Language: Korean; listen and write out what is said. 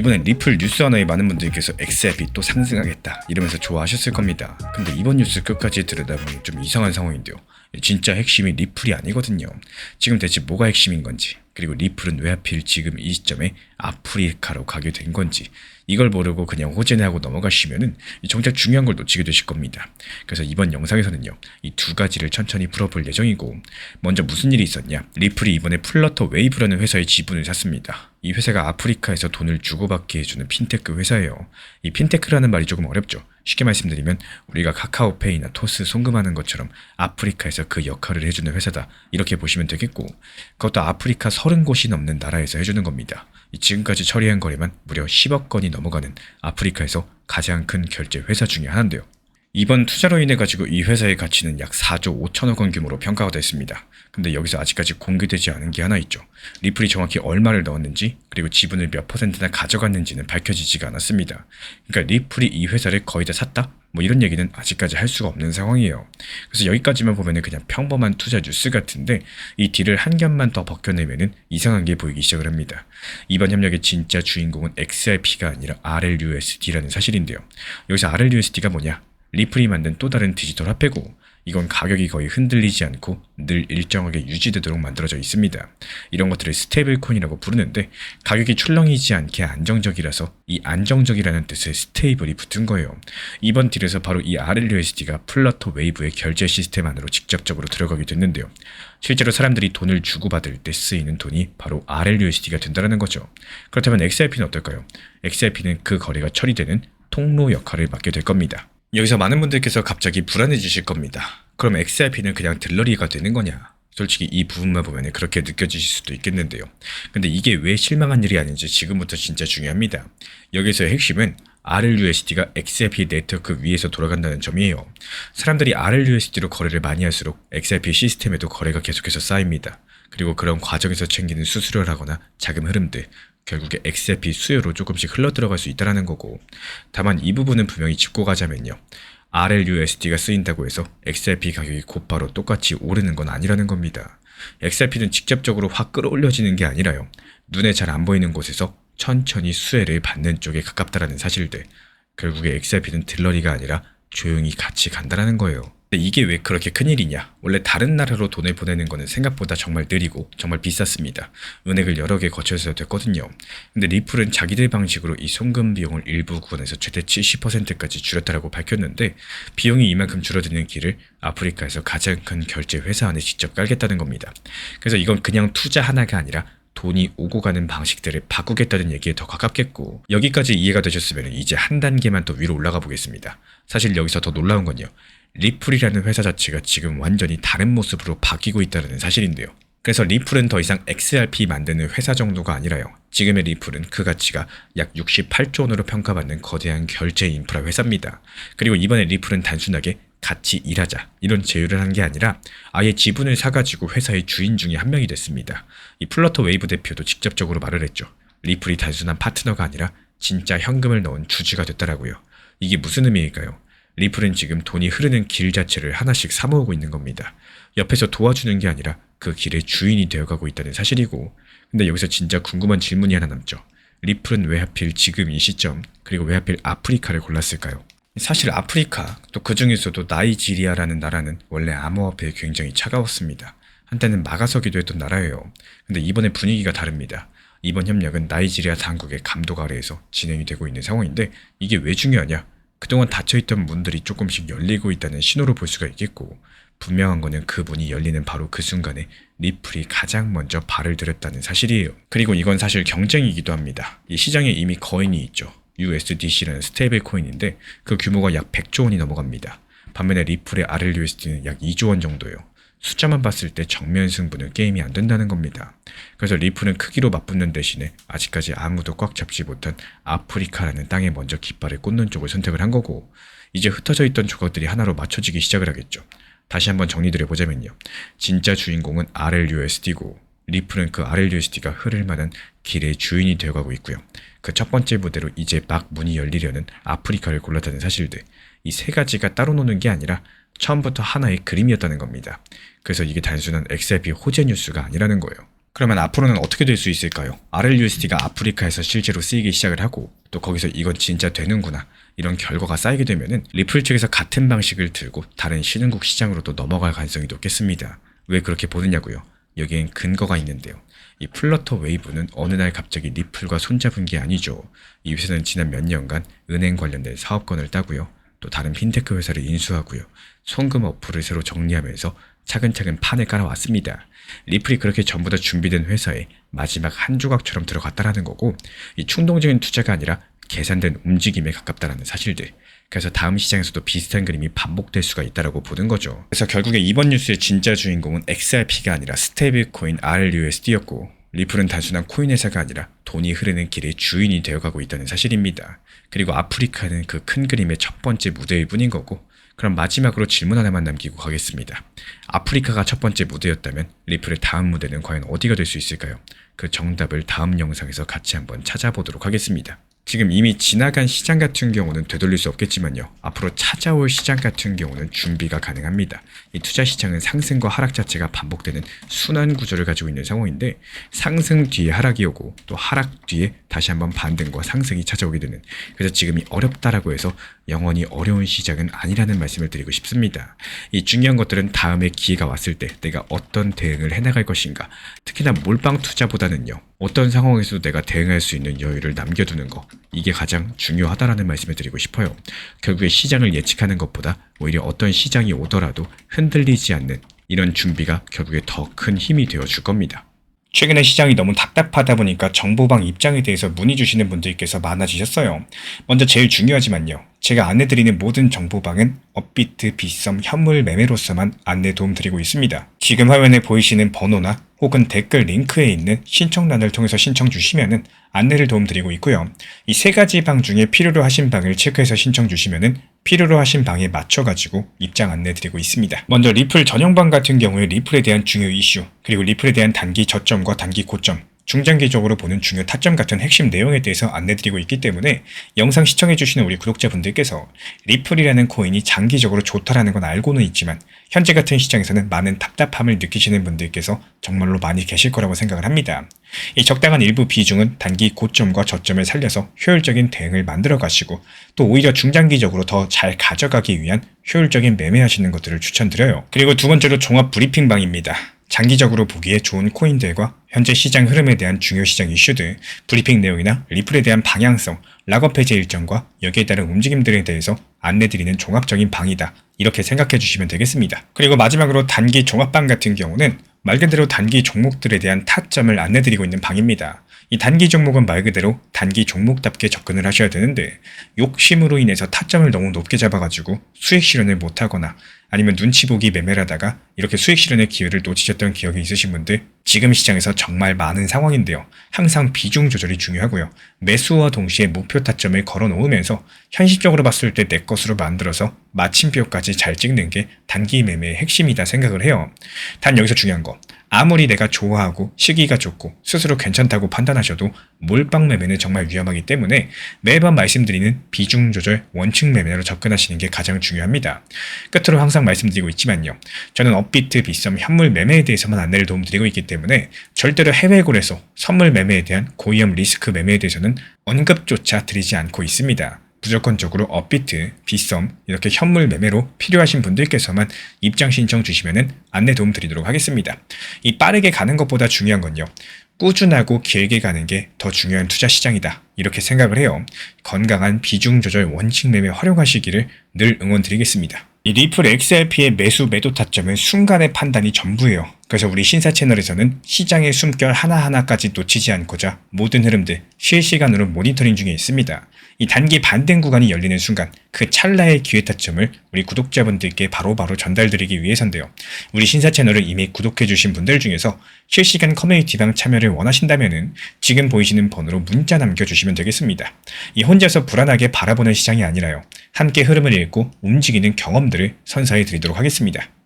이번엔 리플 뉴스 하나에 많은 분들께서 XRP 또 상승하겠다 이러면서 좋아하셨을 겁니다. 근데 이번 뉴스 끝까지 들여다보니 좀 이상한 상황인데요. 진짜 핵심이 리플이 아니거든요. 지금 대체 뭐가 핵심인 건지, 그리고 리플은 왜 하필 지금 이 시점에 아프리카로 가게 된 건지, 이걸 모르고 그냥 호재내하고 넘어가시면은 정작 중요한 걸 놓치게 되실 겁니다. 그래서 이번 영상에서는요, 이 두 가지를 천천히 풀어볼 예정이고, 먼저 무슨 일이 있었냐? 리플이 이번에 플러터 웨이브라는 회사의 지분을 샀습니다. 이 회사가 아프리카에서 돈을 주고받게 해주는 핀테크 회사예요. 이 핀테크라는 말이 조금 어렵죠. 쉽게 말씀드리면 우리가 카카오페이나 토스 송금하는 것처럼 아프리카에서 그 역할을 해주는 회사다, 이렇게 보시면 되겠고, 그것도 아프리카 30곳이 넘는 나라에서 해주는 겁니다. 지금까지 처리한 거래만 무려 10억 건이 넘어가는 아프리카에서 가장 큰 결제 회사 중에 하나인데요. 이번 투자로 인해 가지고 이 회사의 가치는 약 4조 5천억 원 규모로 평가가 됐습니다. 근데 여기서 아직까지 공개되지 않은 게 하나 있죠. 리플이 정확히 얼마를 넣었는지, 그리고 지분을 몇 퍼센트나 가져갔는지는 밝혀지지가 않았습니다. 그러니까 리플이 이 회사를 거의 다 샀다? 뭐 이런 얘기는 아직까지 할 수가 없는 상황이에요. 그래서 여기까지만 보면은 그냥 평범한 투자 뉴스 같은데, 이 딜을 한 겹만 더 벗겨내면은 이상한 게 보이기 시작을 합니다. 이번 협력의 진짜 주인공은 XRP가 아니라 RLUSD라는 사실인데요. 여기서 RLUSD가 뭐냐? 리플이 만든 또 다른 디지털 화폐고, 이건 가격이 거의 흔들리지 않고 늘 일정하게 유지되도록 만들어져 있습니다. 이런 것들을 스테이블 코인이라고 부르는데, 가격이 출렁이지 않게 안정적이라서 이 안정적이라는 뜻의 스테이블이 붙은 거예요. 이번 딜에서 바로 이 RLUSD가 플러터 웨이브의 결제 시스템 안으로 직접적으로 들어가게 됐는데요. 실제로 사람들이 돈을 주고받을 때 쓰이는 돈이 바로 RLUSD가 된다는 거죠. 그렇다면 XRP는 어떨까요? XRP는 그 거래가 처리되는 통로 역할을 맡게 될 겁니다. 여기서 많은 분들께서 갑자기 불안해지실 겁니다. 그럼 XRP는 그냥 들러리가 되는 거냐? 솔직히 이 부분만 보면 그렇게 느껴지실 수도 있겠는데요. 근데 이게 왜 실망한 일이 아닌지 지금부터 진짜 중요합니다. 여기서의 핵심은 RLUSD가 XRP 네트워크 위에서 돌아간다는 점이에요. 사람들이 RLUSD로 거래를 많이 할수록 XRP 시스템에도 거래가 계속해서 쌓입니다. 그리고 그런 과정에서 챙기는 수수료라거나 자금 흐름들, 결국에 XRP 수요로 조금씩 흘러들어갈 수 있다는 거고, 다만 이 부분은 분명히 짚고 가자면요, RLUSD가 쓰인다고 해서 XRP 가격이 곧바로 똑같이 오르는 건 아니라는 겁니다. XRP는 직접적으로 확 끌어올려지는 게 아니라요, 눈에 잘 안 보이는 곳에서 천천히 수혜를 받는 쪽에 가깝다라는 사실들, 결국에 XRP는 들러리가 아니라 조용히 같이 간다라는 거예요. 근데 이게 왜 그렇게 큰일이냐? 원래 다른 나라로 돈을 보내는 거는 생각보다 정말 느리고 정말 비쌌습니다. 은행을 여러 개 거쳐서 됐거든요. 근데 리플은 자기들 방식으로 이 송금 비용을 일부 구간에서 최대 70%까지 줄였다라고 밝혔는데, 비용이 이만큼 줄어드는 길을 아프리카에서 가장 큰 결제 회사 안에 직접 깔겠다는 겁니다. 그래서 이건 그냥 투자 하나가 아니라 돈이 오고 가는 방식들을 바꾸겠다는 얘기에 더 가깝겠고, 여기까지 이해가 되셨으면 이제 한 단계만 더 위로 올라가 보겠습니다. 사실 여기서 더 놀라운 건요, 리플이라는 회사 자체가 지금 완전히 다른 모습으로 바뀌고 있다는 사실인데요. 그래서 리플은 더 이상 XRP 만드는 회사 정도가 아니라요, 지금의 리플은 그 가치가 약 68조 원으로 평가받는 거대한 결제 인프라 회사입니다. 그리고 이번에 리플은 단순하게 같이 일하자 이런 제휴를 한 게 아니라 아예 지분을 사가지고 회사의 주인 중에 한 명이 됐습니다. 이 플러터 웨이브 대표도 직접적으로 말을 했죠. 리플이 단순한 파트너가 아니라 진짜 현금을 넣은 주주가 됐다라고요. 이게 무슨 의미일까요? 리플은 지금 돈이 흐르는 길 자체를 하나씩 사모으고 있는 겁니다. 옆에서 도와주는 게 아니라 그 길의 주인이 되어가고 있다는 사실이고, 근데 여기서 진짜 궁금한 질문이 하나 남죠. 리플은 왜 하필 지금 이 시점, 그리고 왜 하필 아프리카를 골랐을까요? 사실 아프리카, 또 그 중에서도 나이지리아라는 나라는 원래 암호화폐에 굉장히 차가웠습니다. 한때는 막아서기도 했던 나라예요. 근데 이번에 분위기가 다릅니다. 이번 협력은 나이지리아 당국의 감독 아래에서 진행이 되고 있는 상황인데, 이게 왜 중요하냐? 그동안 닫혀있던 문들이 조금씩 열리고 있다는 신호로 볼 수가 있겠고, 분명한 거는 그 문이 열리는 바로 그 순간에 리플이 가장 먼저 발을 들였다는 사실이에요. 그리고 이건 사실 경쟁이기도 합니다. 이 시장에 이미 거인이 있죠. USDC라는 스테이블 코인인데 그 규모가 약 100조 원이 넘어갑니다. 반면에 리플의 RLUSD는 약 2조 원 정도예요. 숫자만 봤을 때 정면 승부는 게임이 안 된다는 겁니다. 그래서 리플은 크기로 맞붙는 대신에 아직까지 아무도 꽉 잡지 못한 아프리카라는 땅에 먼저 깃발을 꽂는 쪽을 선택을 한 거고, 이제 흩어져 있던 조각들이 하나로 맞춰지기 시작을 하겠죠. 다시 한번 정리드려보자면요, 진짜 주인공은 RLUSD고, 리플은 그 RLUSD가 흐를 만한 길의 주인이 되어가고 있고요. 그 첫 번째 무대로 이제 막 문이 열리려는 아프리카를 골랐다는 사실들, 이 세 가지가 따로 노는 게 아니라 처음부터 하나의 그림이었다는 겁니다. 그래서 이게 단순한 XRP 호재 뉴스가 아니라는 거예요. 그러면 앞으로는 어떻게 될 수 있을까요? RLUSD가 아프리카에서 실제로 쓰이기 시작을 하고 또 거기서 이건 진짜 되는구나 이런 결과가 쌓이게 되면은 리플 측에서 같은 방식을 들고 다른 신흥국 시장으로도 넘어갈 가능성이 높겠습니다. 왜 그렇게 보느냐고요? 여기엔 근거가 있는데요. 이 플러터 웨이브는 어느 날 갑자기 리플과 손잡은 게 아니죠. 이 회사는 지난 몇 년간 은행 관련된 사업권을 따고요. 또 다른 핀테크 회사를 인수하고요. 송금 어플을 새로 정리하면서 차근차근 판을 깔아왔습니다. 리플이 그렇게 전부 다 준비된 회사에 마지막 한 조각처럼 들어갔다라는 거고 이 충동적인 투자가 아니라 계산된 움직임에 가깝다라는 사실들. 그래서 다음 시장에서도 비슷한 그림이 반복될 수가 있다라고 보는 거죠. 그래서 결국에 이번 뉴스의 진짜 주인공은 XRP가 아니라 스테이블코인 RLUSD였고 리플은 단순한 코인 회사가 아니라 돈이 흐르는 길의 주인이 되어가고 있다는 사실입니다. 그리고 아프리카는 그 큰 그림의 첫 번째 무대일 뿐인 거고 그럼 마지막으로 질문 하나만 남기고 가겠습니다. 아프리카가 첫 번째 무대였다면 리플의 다음 무대는 과연 어디가 될 수 있을까요? 그 정답을 다음 영상에서 같이 한번 찾아보도록 하겠습니다. 지금 이미 지나간 시장 같은 경우는 되돌릴 수 없겠지만요. 앞으로 찾아올 시장 같은 경우는 준비가 가능합니다. 이 투자 시장은 상승과 하락 자체가 반복되는 순환 구조를 가지고 있는 상황인데 상승 뒤에 하락이 오고 또 하락 뒤에 다시 한번 반등과 상승이 찾아오게 되는 그래서 지금이 어렵다라고 해서 영원히 어려운 시장은 아니라는 말씀을 드리고 싶습니다. 이 중요한 것들은 다음에 기회가 왔을 때 내가 어떤 대응을 해나갈 것인가 특히나 몰빵 투자보다는요. 어떤 상황에서도 내가 대응할 수 있는 여유를 남겨두는 거 이게 가장 중요하다라는 말씀을 드리고 싶어요. 결국에 시장을 예측하는 것보다 오히려 어떤 시장이 오더라도 흔들리지 않는 이런 준비가 결국에 더 큰 힘이 되어줄 겁니다. 최근에 시장이 너무 답답하다 보니까 정보방 입장에 대해서 문의 주시는 분들께서 많아지셨어요. 먼저 제일 중요하지만요. 제가 안내드리는 모든 정보방은 업비트, 빗썸, 현물 매매로서만 안내 도움드리고 있습니다. 지금 화면에 보이시는 번호나 혹은 댓글 링크에 있는 신청란을 통해서 신청 주시면은 안내를 도움드리고 있고요. 이 세 가지 방 중에 필요로 하신 방을 체크해서 신청 주시면은 필요로 하신 방에 맞춰가지고 입장 안내 드리고 있습니다. 먼저 리플 전용방 같은 경우에 리플에 대한 중요 이슈, 그리고 리플에 대한 단기 저점과 단기 고점, 중장기적으로 보는 중요 타점 같은 핵심 내용에 대해서 안내드리고 있기 때문에 영상 시청해주시는 우리 구독자분들께서 리플이라는 코인이 장기적으로 좋다라는 건 알고는 있지만 현재 같은 시장에서는 많은 답답함을 느끼시는 분들께서 정말로 많이 계실 거라고 생각을 합니다. 이 적당한 일부 비중은 단기 고점과 저점을 살려서 효율적인 대응을 만들어 가시고 또 오히려 중장기적으로 더 잘 가져가기 위한 효율적인 매매하시는 것들을 추천드려요. 그리고 두 번째로 종합 브리핑방입니다. 장기적으로 보기에 좋은 코인들과 현재 시장 흐름에 대한 중요 시장 이슈들, 브리핑 내용이나 리플에 대한 방향성, 락업 해제 일정과 여기에 따른 움직임들에 대해서 안내드리는 종합적인 방이다. 이렇게 생각해 주시면 되겠습니다. 그리고 마지막으로 단기 종합방 같은 경우는 말 그대로 단기 종목들에 대한 타점을 안내드리고 있는 방입니다. 이 단기 종목은 말 그대로 단기 종목답게 접근을 하셔야 되는데 욕심으로 인해서 타점을 너무 높게 잡아가지고 수익 실현을 못하거나 아니면 눈치 보기 매매를 하다가 이렇게 수익 실현의 기회를 놓치셨던 기억이 있으신 분들 지금 시장에서 정말 많은 상황인데요. 항상 비중 조절이 중요하고요. 매수와 동시에 목표 타점을 걸어 놓으면서 현실적으로 봤을 때 내 것으로 만들어서 마침표까지 잘 찍는 게 단기 매매의 핵심이다 생각을 해요. 단 여기서 중요한 거 아무리 내가 좋아하고 시기가 좋고 스스로 괜찮다고 판단하셔도 몰빵 매매는 정말 위험하기 때문에 매번 말씀드리는 비중 조절 원칙 매매로 접근하시는 게 가장 중요합니다. 끝으로 항상 말씀드리고 있지만요. 저는 업비트, 빗썸, 현물 매매에 대해서만 안내를 도움드리고 있기 때문에 절대로 해외고래소, 선물 매매에 대한 고위험 리스크 매매에 대해서는 언급조차 드리지 않고 있습니다. 무조건적으로 업비트, 빗썸 이렇게 현물 매매로 필요하신 분들께서만 입장 신청 주시면은 안내 도움 드리도록 하겠습니다. 이 빠르게 가는 것보다 중요한 건요. 꾸준하고 길게 가는 게 더 중요한 투자 시장이다. 이렇게 생각을 해요. 건강한 비중 조절 원칙 매매 활용하시기를 늘 응원드리겠습니다. 이 리플 XRP의 매수 매도 타점은 순간의 판단이 전부예요. 그래서 우리 신사 채널에서는 시장의 숨결 하나하나까지 놓치지 않고자 모든 흐름들 실시간으로 모니터링 중에 있습니다. 이 단기 반등 구간이 열리는 순간 그 찰나의 기회 타점을 우리 구독자분들께 바로바로 전달드리기 위해서인데요. 우리 신사 채널을 이미 구독해주신 분들 중에서 실시간 커뮤니티방 참여를 원하신다면 지금 보이시는 번호로 문자 남겨주시면 되겠습니다. 이 혼자서 불안하게 바라보는 시장이 아니라요. 함께 흐름을 읽고 움직이는 경험들을 선사해 드리도록 하겠습니다.